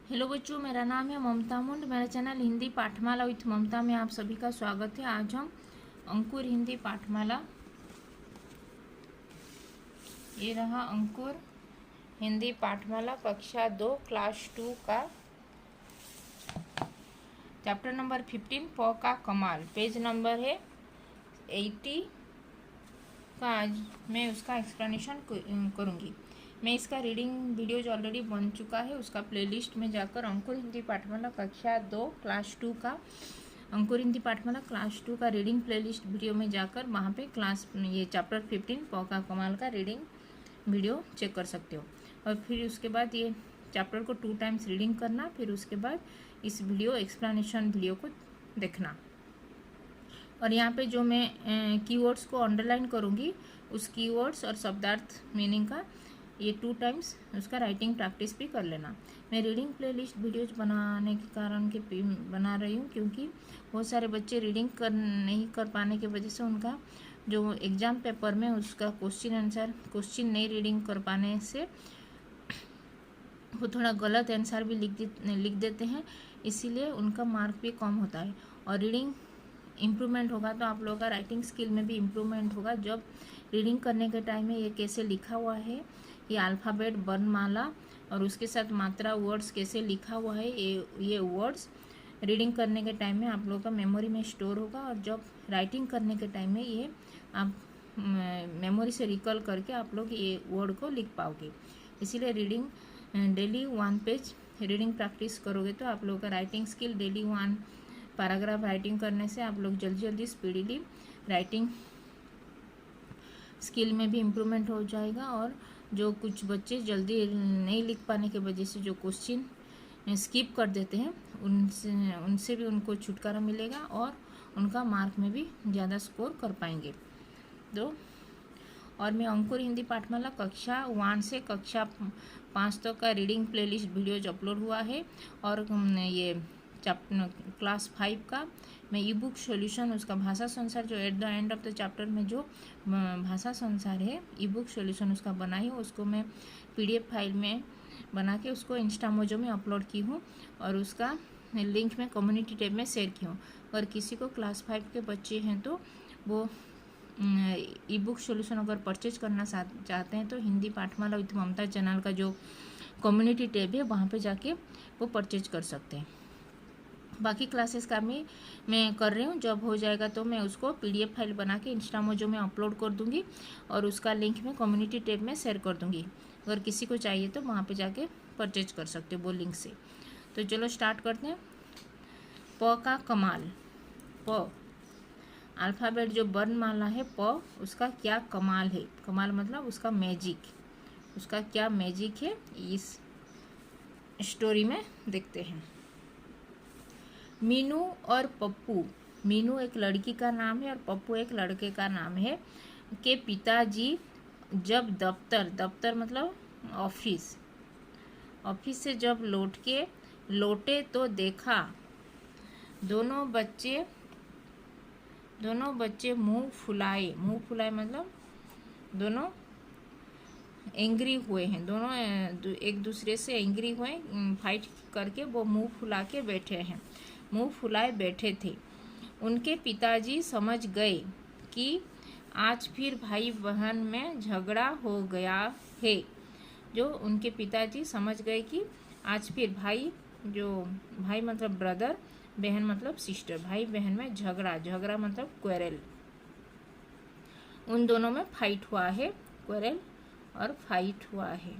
Hello बच्चों, मेरा नाम है ममता मुंड। मेरा चैनल हिंदी पाठमाला विथ ममता में आप सभी का स्वागत है। आज हम अंकुर हिंदी पाठमाला, ये रहा अंकुर हिंदी पाठमाला कक्षा 2 क्लास 2 का चैप्टर नंबर 15 प का कमाल, पेज नंबर है 80 का आज मैं उसका एक्सप्लेनेशन करूँगी। मैं इसका रीडिंग वीडियो जो ऑलरेडी बन चुका है उसका प्लेलिस्ट में जाकर अंकुर हिंदी पाठमाला कक्षा 2 क्लास 2 का अंकुर हिंदी पाठमाला क्लास 2 का रीडिंग प्लेलिस्ट वीडियो में जाकर वहाँ पे ये चैप्टर 15 प का कमाल का रीडिंग वीडियो चेक कर सकते हो। और फिर उसके बाद ये चैप्टर को 2 टाइम्स रीडिंग करना, फिर उसके बाद इस वीडियो एक्सप्लेनेशन वीडियो को देखना। और यहाँ पे जो मैं कीवर्ड्स को अंडरलाइन करूँगी उस कीवर्ड्स और शब्दार्थ मीनिंग का ये 2 टाइम्स उसका राइटिंग प्रैक्टिस भी कर लेना। मैं रीडिंग प्लेलिस्ट वीडियोज बनाने के कारण के बना रही हूँ क्योंकि बहुत सारे बच्चे रीडिंग नहीं कर पाने की वजह से उनका जो एग्ज़ाम पेपर में उसका क्वेश्चन नहीं रीडिंग कर पाने से वो थोड़ा गलत आंसर भी लिख देते हैं, इसीलिए उनका मार्क भी कम होता है। और रीडिंग इम्प्रूवमेंट होगा तो आप लोगों का राइटिंग स्किल में भी इम्प्रूवमेंट होगा। जब रीडिंग करने के टाइम में ये कैसे लिखा हुआ है, ये अल्फ़ाबेट वर्णमाला और उसके साथ मात्रा वर्ड्स कैसे लिखा हुआ है, ये वर्ड्स रीडिंग करने के टाइम में आप लोगों का मेमोरी में स्टोर होगा। और जब राइटिंग करने के टाइम में ये आप मेमोरी से रिकॉल करके आप लोग ये वर्ड को लिख पाओगे। इसीलिए reading daily 1 page reading practice करोगे तो आप लोगों का writing skill daily 1 paragraph writing करने से आप लोग जल्दी जल्दी स्पीडीली राइटिंग स्किल में भी इम्प्रूवमेंट हो जाएगा। और जो कुछ बच्चे जल्दी नहीं लिख पाने की वजह से जो क्वेश्चन स्किप कर देते हैं उनसे भी उनको छुटकारा मिलेगा और उनका मार्क में भी ज़्यादा स्कोर कर पाएंगे। तो और मैं अंकुर हिंदी पाठमाला कक्षा 1 से कक्षा 5 तक का रीडिंग प्लेलिस्ट वीडियोज अपलोड हुआ है। और ये क्लास 5 का मैं ई बुक सॉल्यूशन उसका भाषा संसार जो at the end of the chapter में जो भाषा संसार है ई बुक सॉल्यूशन उसका बनाई हूँ, उसको मैं PDF फाइल में बना के उसको इंस्टामोजो में अपलोड की हूँ और उसका लिंक में कम्युनिटी टैब में शेयर की हूँ। अगर किसी को क्लास 5 के बच्चे हैं तो वो ई बुक सॉल्यूशन अगर परचेज करना चाहते हैं तो हिंदी पाठमाला विथ ममता चैनल का जो कम्युनिटी टैब है वहाँ पे जाके वो परचेज कर सकते हैं। बाकी क्लासेस का मैं कर रही हूँ, जब हो जाएगा तो मैं उसको PDF फाइल बना के इंस्टामोजो में अपलोड कर दूँगी और उसका लिंक मैं कम्युनिटी टैब में शेयर कर दूँगी। अगर किसी को चाहिए तो वहाँ पे जाके परचेज कर सकते हो वो लिंक से। तो चलो स्टार्ट करते हैं। प का कमाल। प अल्फ़ाबेट जो वर्णमाला है प, उसका क्या कमाल है। कमाल मतलब उसका मैजिक, उसका क्या मैजिक है इस स्टोरी में देखते हैं। मीनू और पप्पू, मीनू एक लड़की का नाम है और पप्पू एक लड़के का नाम है, के पिताजी जब दफ्तर मतलब ऑफिस से जब लौटे तो देखा दोनों बच्चे मुंह फुलाए मतलब दोनों एंग्री हुए हैं, दोनों एक दूसरे से एंग्री हुए, फाइट करके वो मुंह फुलाए बैठे थे। उनके पिताजी समझ गए कि आज फिर भाई बहन में झगड़ा हो गया है। जो उनके पिताजी समझ गए कि आज फिर भाई मतलब ब्रदर, बहन मतलब सिस्टर, भाई बहन में झगड़ा मतलब क्वेरल, उन दोनों में फाइट हुआ है, क्वेरल और फाइट हुआ है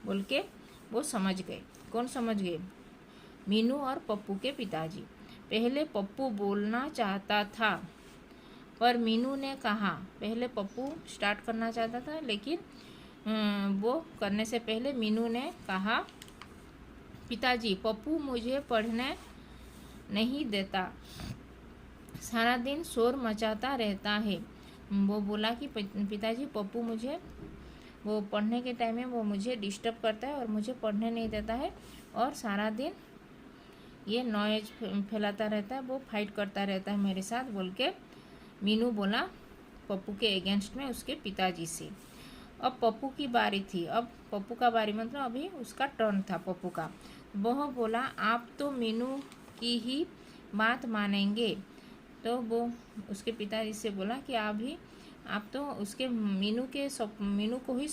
बोल के वो समझ गए। कौन समझ गए? मीनू और पप्पू के पिताजी। पहले पप्पू बोलना चाहता था पर मीनू ने कहा, पहले पप्पू स्टार्ट करना चाहता था लेकिन वो करने से पहले मीनू ने कहा, पिताजी पप्पू मुझे पढ़ने नहीं देता, सारा दिन शोर मचाता रहता है। वो बोला कि पिताजी पप्पू मुझे वो पढ़ने के टाइम में वो मुझे डिस्टर्ब करता है और मुझे पढ़ने नहीं देता है और सारा दिन ये नॉइज फैलाता रहता है, वो फाइट करता रहता है मेरे साथ बोल के मीनू बोला पप्पू के अगेंस्ट में उसके पिताजी से। अब पप्पू की बारी थी। अब पप्पू का बारी मतलब अभी उसका टर्न था पप्पू का। वह बोला, आप तो मीनू की ही बात मानेंगे। तो वो उसके पिताजी से बोला कि आप तो उसके मीनू को ही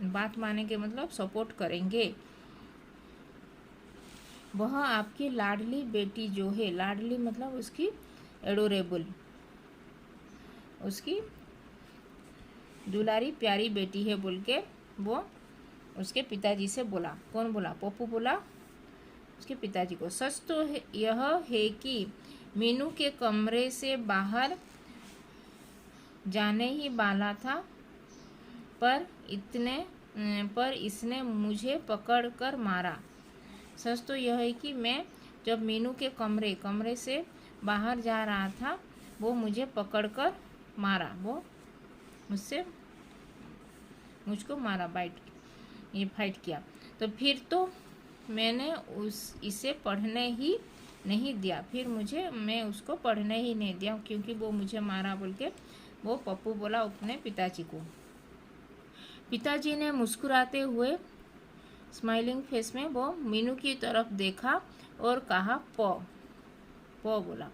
बात मानेंगे, मतलब सपोर्ट करेंगे। वह आपकी लाडली बेटी जो है, लाडली मतलब उसकी एडोरेबल, उसकी दुलारी प्यारी बेटी है बोल के वो उसके पिताजी से बोला। कौन बोला? पप्पू बोला उसके पिताजी को। सच तो यह है कि मीनू के कमरे से बाहर जाने ही वाला था, पर इसने मुझे पकड़ कर मारा। सच तो यह है कि मैं जब मीनू के कमरे से बाहर जा रहा था, वो मुझे पकड़ कर मारा, वो मुझको मारा, फाइट किया। तो फिर तो मैंने इसे पढ़ने ही नहीं दिया, मैं उसको पढ़ने ही नहीं दिया क्योंकि वो मुझे मारा बोल के वो पप्पू बोला अपने पिताजी को। पिताजी ने मुस्कुराते हुए स्माइलिंग फेस में वो मीनू की तरफ देखा और कहा प बोला,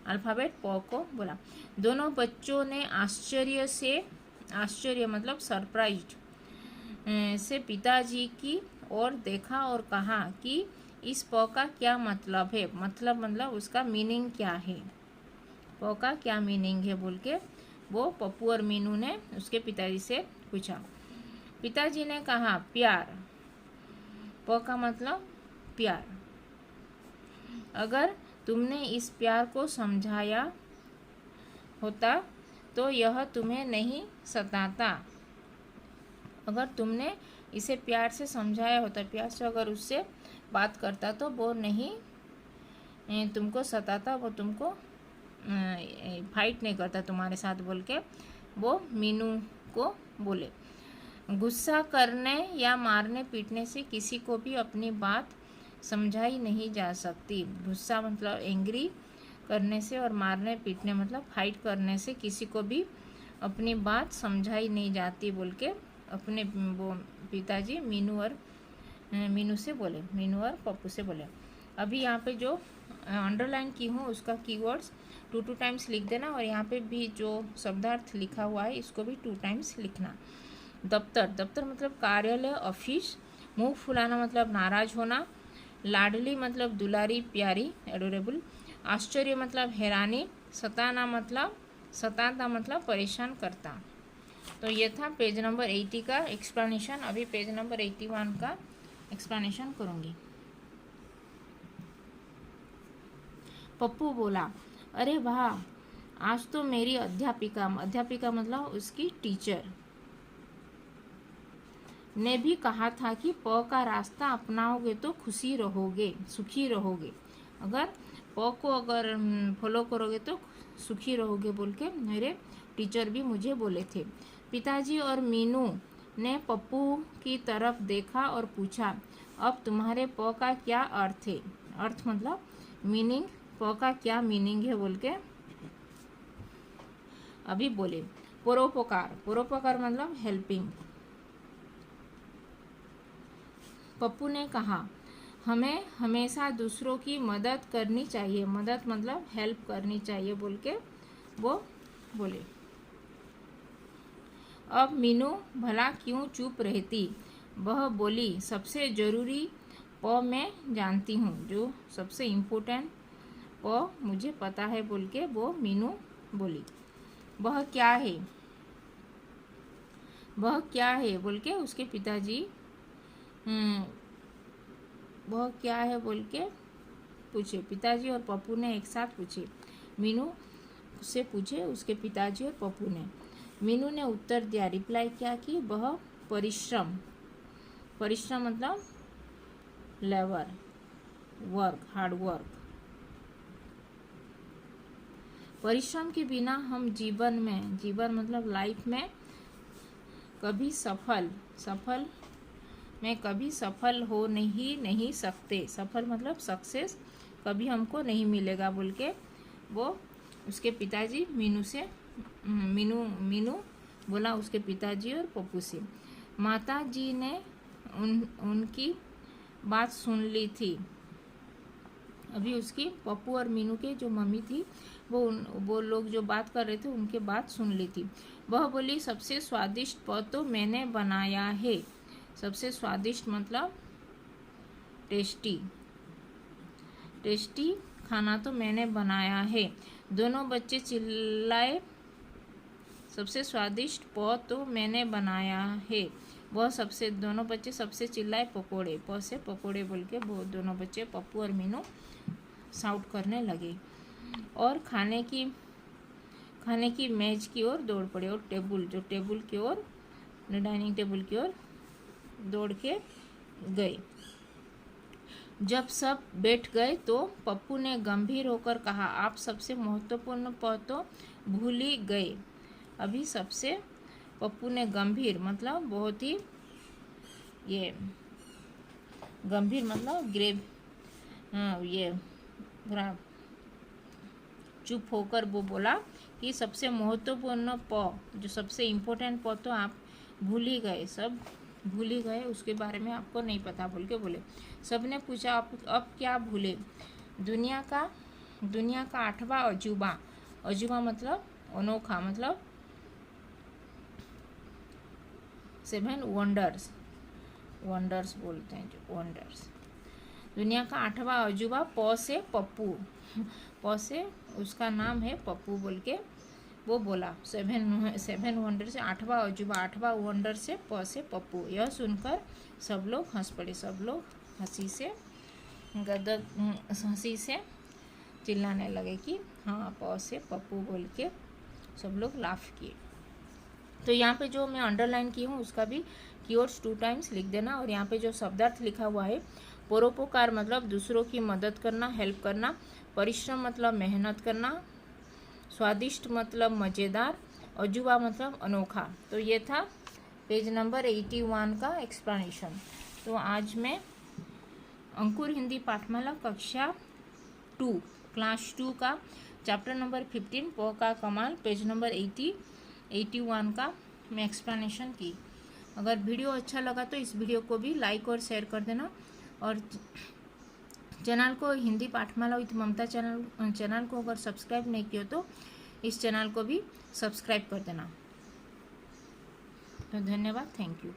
अल्फ़ाबेट प को बोला। दोनों बच्चों ने आश्चर्य मतलब सरप्राइज्ड से पिताजी की ओर देखा और कहा कि इस प का क्या मतलब है, मतलब उसका मीनिंग क्या है, प का क्या मीनिंग है बोल के वो पप्पू और मीनू ने उसके पिताजी से पूछा। पिताजी ने कहा प्यार, प का मतलब प्यार। अगर तुमने इस प्यार को समझाया होता तो यह तुम्हें नहीं सताता। अगर तुमने इसे प्यार से समझाया होता, प्यार से अगर उससे बात करता तो वो नहीं तुमको सताता, वो तुमको फाइट नहीं करता तुम्हारे साथ बोल के वो मीनू को बोले। गुस्सा करने या मारने पीटने से किसी को भी अपनी बात समझाई नहीं जा सकती। गुस्सा मतलब एंग्री करने से और मारने पीटने मतलब फाइट करने से किसी को भी अपनी बात समझाई नहीं जाती बोल के अपने वो पिताजी मीनू और पप्पू से बोले। अभी यहाँ पे जो अंडरलाइन की हूँ उसका कीवर्ड्स 2 टाइम्स लिख देना और यहाँ पे भी जो शब्दार्थ लिखा हुआ है इसको भी 2 टाइम्स लिखना। दफ्तर मतलब कार्यालय, ऑफिस। मुंह फुलाना मतलब नाराज होना। लाडली मतलब दुलारी प्यारी, एडोरेबल। आश्चर्य मतलब हैरानी। सताता मतलब परेशान करता। तो ये था पेज नंबर 80 का एक्सप्लेनेशन। अभी पेज नंबर 81 का एक्सप्लेनेशन करूँगी। पप्पू बोला, अरे वाह, आज तो मेरी अध्यापिका मतलब उसकी टीचर ने भी कहा था कि प का रास्ता अपनाओगे तो सुखी रहोगे। अगर प को अगर फॉलो करोगे तो सुखी रहोगे बोल के मेरे टीचर भी मुझे बोले थे। पिताजी और मीनू ने पप्पू की तरफ देखा और पूछा, अब तुम्हारे प का क्या अर्थ है? अर्थ मतलब मीनिंग, प का क्या मीनिंग है बोल के अभी बोले। परोपकार मतलब हेल्पिंग। पप्पू ने कहा, हमें हमेशा दूसरों की मदद करनी चाहिए। मदद मतलब हेल्प करनी चाहिए बोल के वो बोले। अब मीनू भला क्यों चुप रहती? वह बोली, सबसे ज़रूरी प मैं जानती हूँ, जो सबसे इम्पोर्टेंट प मुझे पता है बोल के वो मीनू बोली। वह क्या है बोल के उसके पिताजी वह क्या है बोल के पूछे। पिताजी और पप्पू ने एक साथ पूछे। मीनू से पूछे उसके पिताजी और पप्पू ने। मीनू ने उत्तर दिया, रिप्लाई किया कि वह परिश्रम मतलब लेबर, वर्क, हार्ड वर्क। परिश्रम के बिना हम जीवन मतलब लाइफ में कभी सफल हो नहीं सकते। सफल मतलब सक्सेस कभी हमको नहीं मिलेगा बोल के वो उसके पिताजी मीनू बोला उसके पिताजी और पप्पू से। माता जी ने उनकी बात सुन ली थी। अभी उसकी पप्पू और मीनू के जो मम्मी थी वो लोग जो बात कर रहे थे उनके बात सुन ली थी। वह बोली, सबसे स्वादिष्ट पौ तो मैंने बनाया है। सबसे स्वादिष्ट मतलब टेस्टी, टेस्टी खाना तो मैंने बनाया है। दोनों बच्चे चिल्लाए, सबसे स्वादिष्ट पौ तो मैंने बनाया है। वह सबसे दोनों बच्चे सबसे चिल्लाए पकोड़े, पौ से पकोड़े बोल के वो दोनों बच्चे पप्पू और मीनू साउट करने लगे और खाने की मेज की ओर दौड़ पड़े और टेबल की ओर, डाइनिंग टेबल की ओर दौड़ के गए। जब सब बैठ गए तो पप्पू ने गंभीर होकर कहा, आप सबसे महत्वपूर्ण पौ तो भूल ही गए। अभी सबसे पप्पू ने गंभीर मतलब बहुत ही, ये गंभीर मतलब ग्रेव, ये चुप होकर वो बोला कि सबसे महत्वपूर्ण पौ, जो सबसे इम्पोर्टेंट पौ तो आप भूल ही गए, सब भूल ही गए, उसके बारे में आपको नहीं पता बोल के बोले। सबने पूछा, आप अब क्या भूले? दुनिया का 8वां अजूबा, अजूबा मतलब अनोखा, मतलब 7 वंडर्स, वंडर्स बोलते हैं जो वंडर्स। दुनिया का 8वां अजूबा पौ से पप्पू, पौ से उसका नाम है पप्पू बोल के वो बोला। 7 वंडर से 8वां अजूबा, 8वां वंडर से पौ से पप्पू। यह सुनकर सब लोग हंस पड़े, सब लोग हंसी से चिल्लाने लगे कि हाँ पौ से पप्पू बोल के सब लोग लाफ किए। तो यहाँ पे जो मैं अंडरलाइन की हूँ उसका भी कीवर्ड्स 2 टाइम्स लिख देना। और यहाँ पे जो शब्दार्थ लिखा हुआ है, परोपकार मतलब दूसरों की मदद करना, हेल्प करना। परिश्रम मतलब मेहनत करना। स्वादिष्ट मतलब मज़ेदार। अजूबा मतलब अनोखा। तो ये था पेज नंबर 81 का एक्सप्लेनेशन। तो आज मैं अंकुर हिंदी पाठमाला कक्षा 2 क्लास 2 का चैप्टर नंबर 15 पौ का कमाल, पेज नंबर 81 का मैं एक्सप्लेनेशन की। अगर वीडियो अच्छा लगा तो इस वीडियो को भी लाइक और शेयर कर देना। और चैनल को हिंदी पाठमाला विद ममता चैनल को अगर सब्सक्राइब नहीं किया तो इस चैनल को भी सब्सक्राइब कर देना। तो धन्यवाद, थैंक यू।